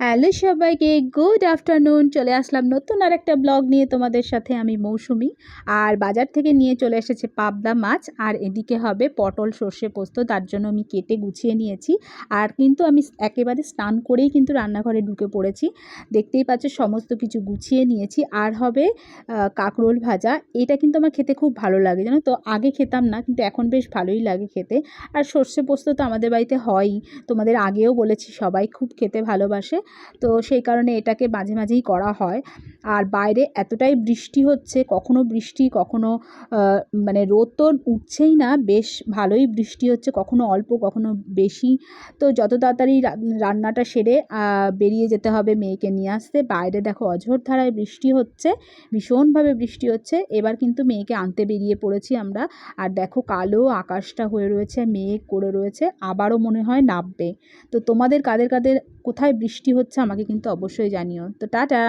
Hello সবাইকে, good afternoon. চলে আসলাম নতুন আর একটা ব্লগ নিয়ে তোমাদের সাথে। আমি মৌসুমি। আর বাজার থেকে নিয়ে চলে এসেছে পাবদা মাছ, আর এদিকে হবে পটল সর্ষে পোস্ত। তার জন্য আমি কেটে গুছিয়ে নিয়েছি। আর কিন্তু আমি একেবারে স্নান করেই কিন্তু রান্নাঘরে ঢুকে পড়েছি। দেখতেই পাচ্ছ সমস্ত কিছু গুছিয়ে নিয়েছি। আর হবে কাঁকরোল ভাজা। এটা কিন্তু আমার খেতে খুব ভালো লাগে, জানো তো। আগে খেতাম না, কিন্তু এখন বেশ ভালোই লাগে খেতে। আর সর্ষে পোস্ত তো আমাদের বাড়িতে হয়ই, তোমাদের আগেও বলেছি, সবাই খুব খেতে ভালোবাসে। তো সেই কারণে এটাকে মাঝে মাঝেই করা হয়। আর বাইরে এতটাই বৃষ্টি হচ্ছে, কখনো বৃষ্টি কখনো মানে রোদ তো উঠছেই না, বেশ ভালোই বৃষ্টি হচ্ছে, কখনো অল্প কখনো বেশি। তো যত তাড়াতাড়ি রান্নাটা সেরে বেরিয়ে যেতে হবে মেয়েকে নিয়ে আসতে। বাইরে দেখো অঝোর ধারায় বৃষ্টি হচ্ছে, ভীষণভাবে বৃষ্টি হচ্ছে। এবার কিন্তু মেয়েকে আনতে বেরিয়ে পড়েছি আমরা। আর দেখো কালো আকাশটা হয়ে রয়েছে, মেঘ করে রয়েছে, আবারও মনে হয় নামবে। তো তোমাদের কাদের কাদের কোথায় বৃষ্টি হচ্ছে আমাকে কিন্তু অবশ্যই জানিও। তো টাটা।